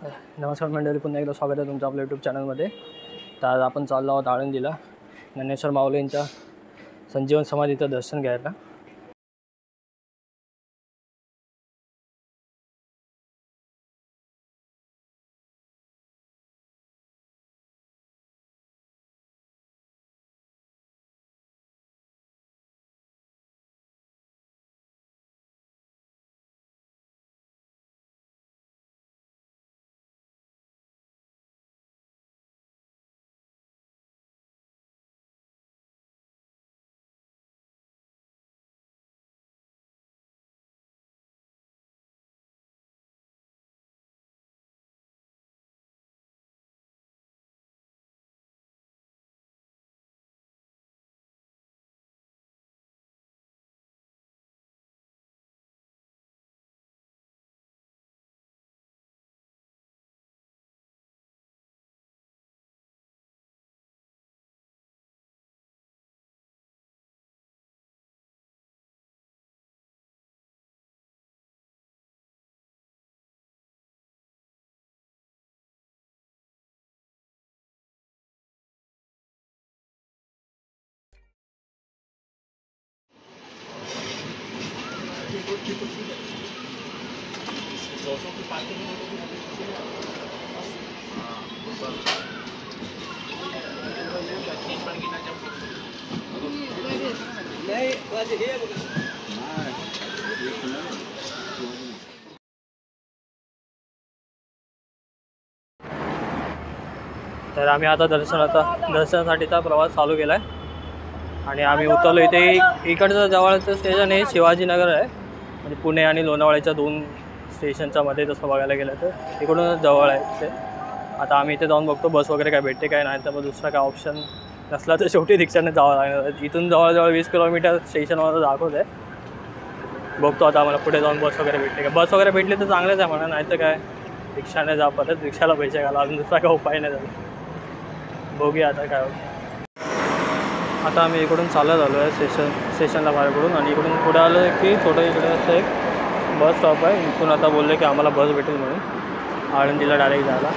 नमस्कार मंडळी, पुन्हा एकदा स्वागत आहे तुमचं आपल्या यूट्यूब चॅनलमध्ये. तर आज आपण चाललो आहोत आळंदीला ज्ञानेश्वर माऊलींच्या संजीवन समाधीचं दर्शन घ्यायला. तर आम्ही आता दर्शनासाठीचा प्रवास चालू केला आहे आणि आम्ही उतरलो. इथे इकडचं जवळचं स्टेशन हे शिवाजीनगर आहे, म्हणजे पुणे आणि लोणावळ्याच्या दोन स्टेशनच्या मध्ये तसं बघायला गेलं तर इकडूनच जवळ आहे ते. आता आम्ही इथे जाऊन बघतो बस वगैरे काय भेटते काय, नाही तर मग दुसरा काय ऑप्शन नसला तर शेवटी रिक्षाने जावं लागणार. इथून जवळजवळ 20 किलोमीटर स्टेशनवर दाखवत आहे. बघतो आता आम्हाला पुढे जाऊन बस वगैरे भेटते का. बस वगैरे भेटली तर चांगलंच आहे म्हणा, नाही तर काय रिक्षाने जा, परत रिक्षाला पैसे घाला, अजून दुसरा काय उपाय नाही झाला. बघूया आता काय होतं. आता आम्ही इकडून चालत आलो आहे स्टेशनला बाहेरकडून, आणि इकडून पुढे आलो की थोडं इकडे असं एक बस स्टॉप आहे. इथून आता बोलले की आम्हाला बस भेटेल म्हणून आळंदीला डायरेक्ट जायला.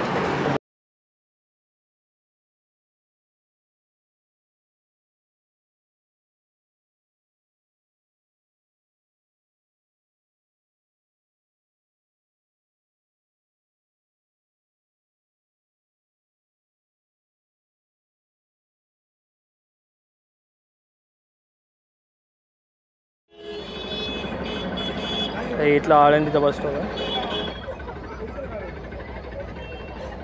इथला आळंदीचा बस स्टॉप आहे.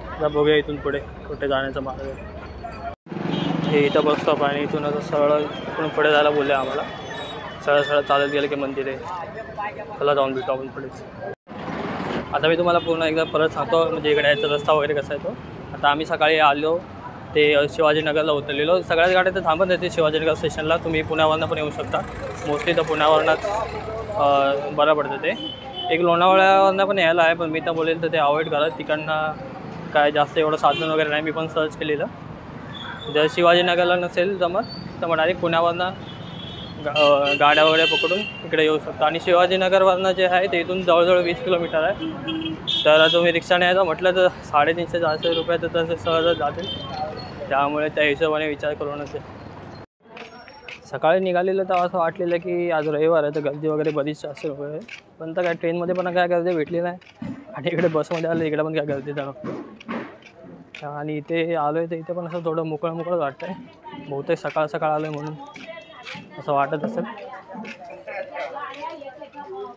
आता बघूया इथून पुढे कुठे जाण्याचा मार्ग आहे. हे इथं बस स्टॉप आहे आणि इथून आता सरळ इकडून पुढे जायला बोलले आम्हाला. सरळ चालत गेलं की मंदिर आहे. चला जाऊन भेटू आपण पुढेच. आता मी तुम्हाला पूर्ण एकदा परत सांगतो म्हणजे इकडे यायचा रस्ता वगैरे कसा आहे तो. आता आम्ही सकाळी आलो ते शिवाजीनगरला उतरलेलो. सगळ्याच गाड्या तर थांबत येते शिवाजीनगर स्टेशनला. तुम्ही पुण्यावरनं पण येऊ शकता. मोस्टली तर पुण्यावरनंच बरं पडतं ते. एक लोणावळ्यावरनं पण यायला आहे, पण मी तर बोलेल तर ते अवॉइड करा. तिकडनं काय जास्त एवढं साधन वगैरे नाही. मी पण सर्च केलेलं. जर शिवाजीनगरला नसेल जमत तर मग डायरेक्ट पुण्यावरनं गाड्या वगैरे पकडून इकडे येऊ शकता. आणि शिवाजीनगरवरनं जे आहे ते इथून जवळजवळ 20 किलोमीटर आहे. तर तुम्ही रिक्षाने यायचं म्हटलं तर 350-400 रुपये तर तसे सहजच जातील. त्यामुळे त्या हिशोबाने विचार करूनच सकाळी निघालेलं. तर असं वाटलेलं की आज रविवार आहे तर गर्दी वगैरे बरीच असेल वगैरे, पण तर काय ट्रेनमध्ये पण काय गर्दी भेटली नाही. आणि इकडे बसमध्ये आलं इकडे पण काय गर्दी नव्हती. आणि इथे आलो आहे तर इथे पण असं थोडं मोकळं वाटतं आहे. बहुतेक सकाळ आलो आहे म्हणून असं वाटत असेल.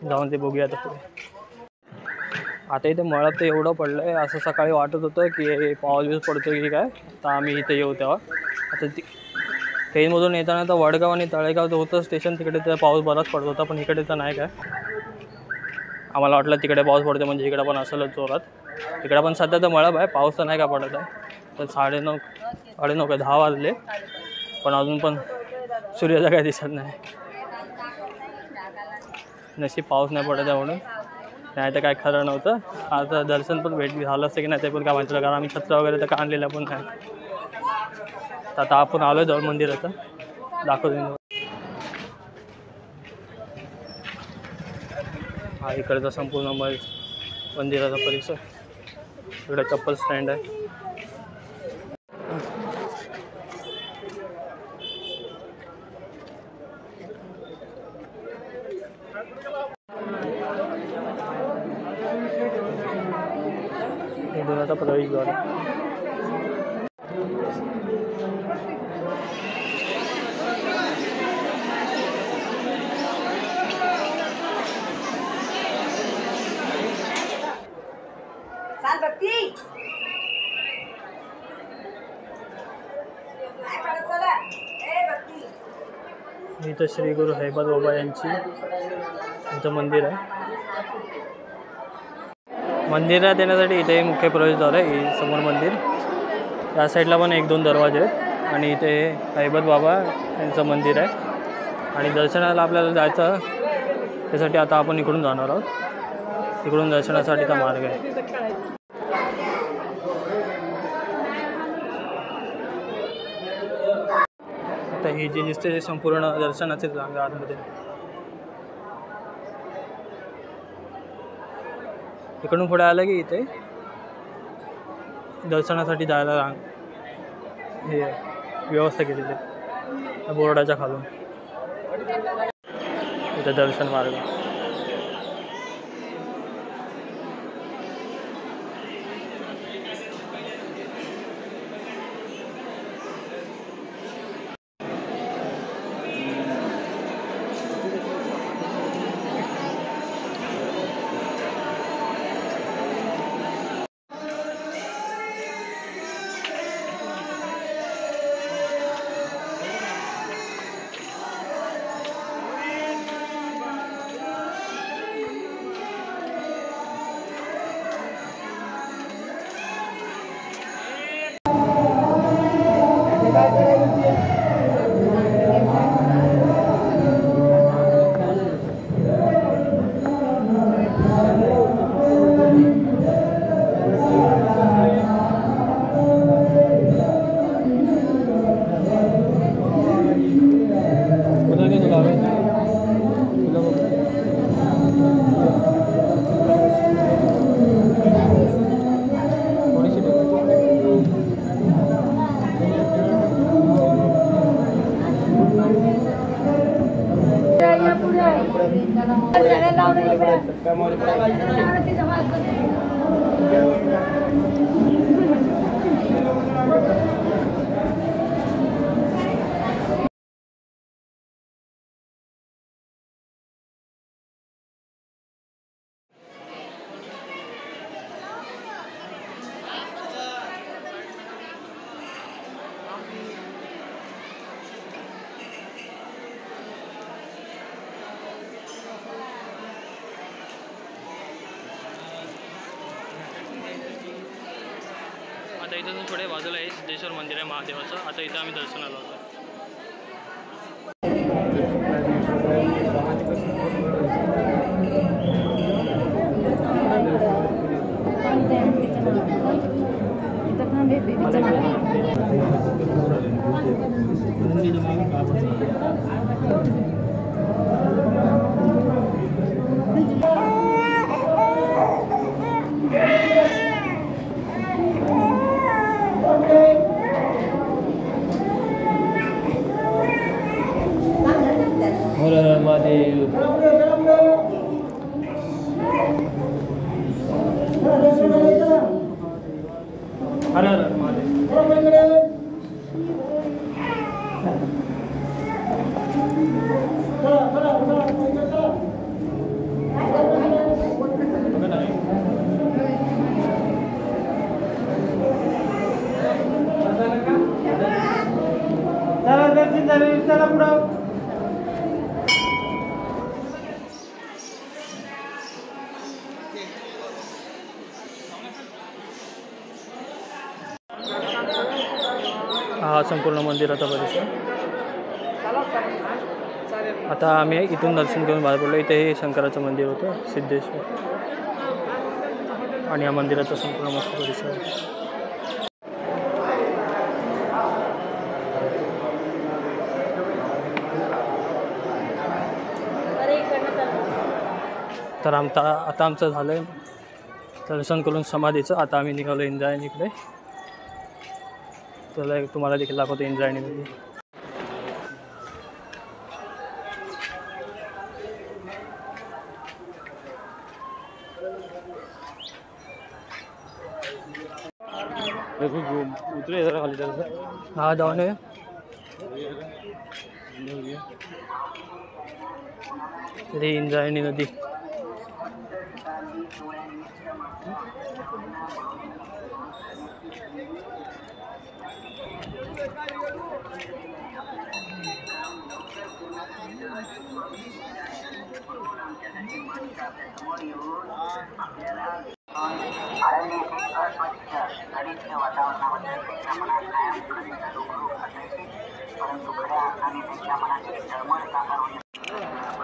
जाऊन ते बघूया आता पुढे. आता इथे मळत तर एवढं पडलं आहे, असं सकाळी वाटत होतं की पाऊस पडतो की काय. तर आम्ही इथे येऊ तेव्हा आता ट्रेनमधून येताना तर वडगाव आणि तळेगाव तर होतं स्टेशन, तिकडे तर पाऊस बराच पडत होता, पण इकडे तर नाही काय. आम्हाला वाटलं तिकडे पाऊस पडते म्हणजे इकडे पण असेलच जोरात. तिकडे पण सध्या तर मळब आहे, पाऊस तर नाही का पडत आहे. तर 9:30 काय 10 वाजले, पण अजून पण सूर्याचा काय दिसत नाही. नशीब पाऊस नाही पडत आहे म्हणून, नाही तर काय खरं नव्हतं. आता दर्शन पण झालं असतं की नाही ते पण काय माहिती, कारण आम्ही छत्र वगैरे तर आणलेलं पण नाही. आता आपण आलो आहे जवळ मंदिराचं, दाखवतो. हा इकडचा संपूर्ण मंदिराचा परिसर. इकडे चप्पल स्टँड आहे. हे देवाचा प्रवेशद्वार आहे. इथं श्री गुरु हैबत बाबा यांचं मंदिर आहे. मंदिरात येण्यासाठी इथे मुख्य प्रवेशद्वार आहे. समोर मंदिर, या साईडला पण 1-2 दरवाजे आहेत आणि इथे हैबत बाबा यांचं मंदिर आहे. आणि दर्शनाला आपल्याला जायचं त्यासाठी आता आपण इकडून जाणार आहोत. इकडून दर्शनासाठीचा मार्ग आहे. आता ही जी दिसते ते संपूर्ण दर्शनाचे रांगा आतमध्ये. इकडून पुढे आलं की इथे दर्शनासाठी जायला रांग हे व्यवस्था केलेली आहे बोर्डाच्या खालून. इथे दर्शन मार्ग. आता इथून थोडे बाजूला आहे सिद्धेश्वर मंदिर आहे महादेवाचं. आता इथं आम्ही दर्शनाला होतो. हा संपूर्ण मंदिराचा परिसर. आता आम्ही इथून दर्शन घेऊन बाहेर पडलो. इथे हे शंकराचं मंदिर होतं सिद्धेश्वर आणि या मंदिराचा संपूर्ण मस्त परिसर आहे. तर आता आमचं झालं आहे दर्शन करून समाधीचं आता आम्ही निघालो इंद्रायणीकडे. तर तुम्हाला देखील दाखवतो इंद्रायणीमध्ये. उतरे जरा खाली जरा. हा जाऊन ये. तरी इंद्रायणी नदी.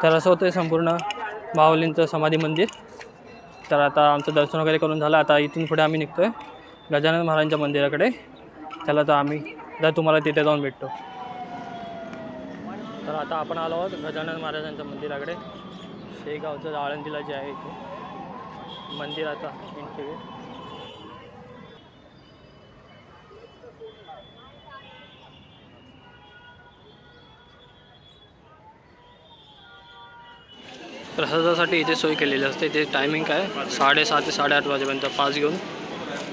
तर असं होतं संपूर्ण माऊलींचं समाधी मंदिर. तर आता आमचं दर्शन वगैरे करून झालं. आता इथून पुढे आम्ही निघतो आहे गजानन महाराजांच्या मंदिराकडे. त्याला तर आम्ही तुम्हाला तिथे जाऊन भेटतो. तर आता आपण आलो आहोत गजानन महाराजांच्या मंदिराकडे. शेगावचं आळंदीला जे आहे इथे मंदिराचा एंट्री गेट. प्रसादासाठी इथे सोय केलेली असते. इथे टायमिंग काय 7:30 ते 8:30 वाजेपर्यंत पास घेऊन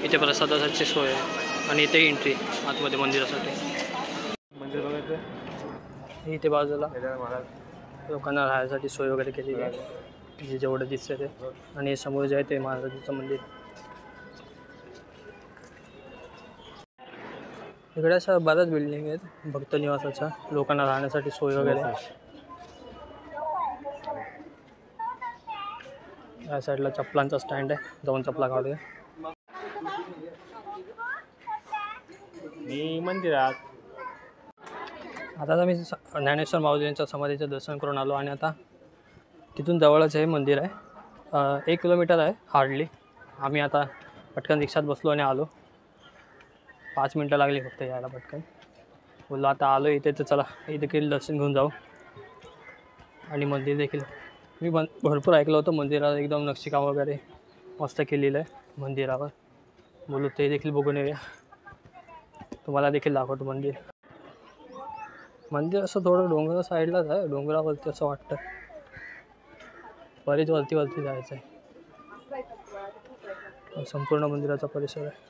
इथे प्रसादासाठी सोय आहे. आणि इथे एंट्री आतमध्ये मंदिरासाठी. मंदिर बघायचं इथे बाजूला महाराज लोकांना राहण्यासाठी सोय वगैरे केलेली आहे जे जेवढं दिसतं ते. आणि समोर जे आहे ते महाराजांचं मंदिर. इकडे अशा बऱ्याच बिल्डिंग आहेत भक्त निवासाच्या, लोकांना राहण्यासाठी सोय वगैरे. या साईडला चप्पलांचा स्टँड आहे, जाऊन चप्पला काढूया. मी मंदिरात आता मी ज्ञानेश्वर माऊलींच्या समाधीचं दर्शन करून आलो. आणि आता तिथून जवळच हे मंदिर आहे. 1 किलोमीटर आहे हार्डली. आम्ही आता पटकन रिक्षात बसलो आणि आलो. 5 मिनटं लागली फक्त यायला पटकन. बोललो आता आलो इथे तर चला इथे देखील दर्शन घेऊन जाऊ. आणि मंदिर देखील मी भरपूर ऐकलं होतं. मंदिरात एकदम नक्षीकाम वगैरे मस्त केलेलं आहे मंदिरावर. बोलू ते देखील बघून येऊया. तुम्हाला देखील दाखवतो मंदिर. मंदिर असं थोडं डोंगरा साईडलाच आहे, डोंगरावरती असं वाटतं. बरेच वरती जायचं आहे. संपूर्ण मंदिराचा परिसर आहे.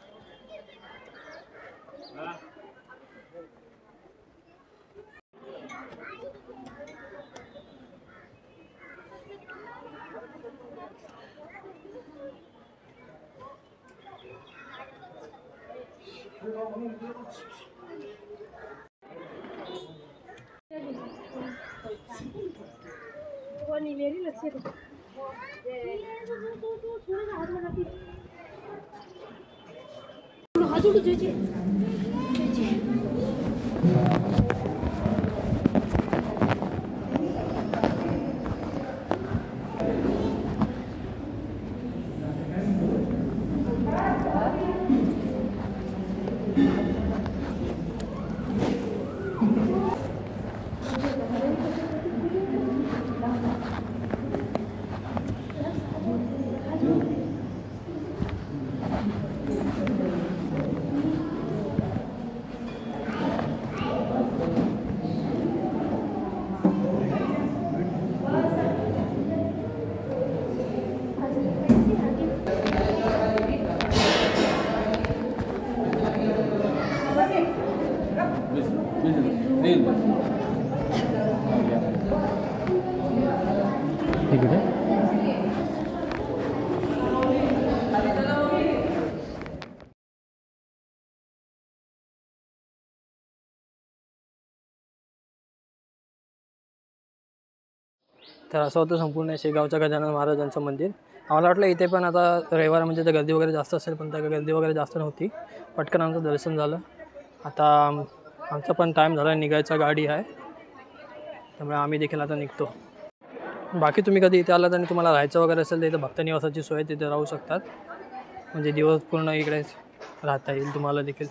तर असं होतं संपूर्ण शेगावच्या गजानन महाराजांचं मंदिर. आम्हाला वाटलं इथे पण आता रविवार म्हणजे तर गर्दी वगैरे जास्त असेल, पण त्या गर्दी वगैरे जास्त नव्हती. पटकन आमचं दर्शन झालं. आता आमचा पण टाईम झाला निघायचा, गाडी आहे त्यामुळे आम्ही देखील आता निघतो. बाकी तुम्ही कधी इथे आलात आणि तुम्हाला राहायचं वगैरे असेल तर इथं भक्त निवासाची सोय तिथे राहू शकतात. म्हणजे दिवस पूर्ण इकडेच राहता येईल तुम्हाला देखील.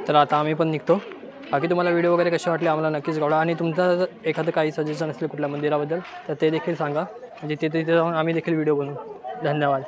तर आता आम्ही पण निघतो. बाकी तुम्हाला व्हिडिओ वगैरे कसे वाटले आम्हाला नक्कीच कळवा. आणि तुमचं एखादं काही सजेशन असेल कुठल्या मंदिराबद्दल तर ते देखील सांगा. म्हणजे तिथे जाऊन आम्ही देखील व्हिडिओ बनवू. धन्यवाद.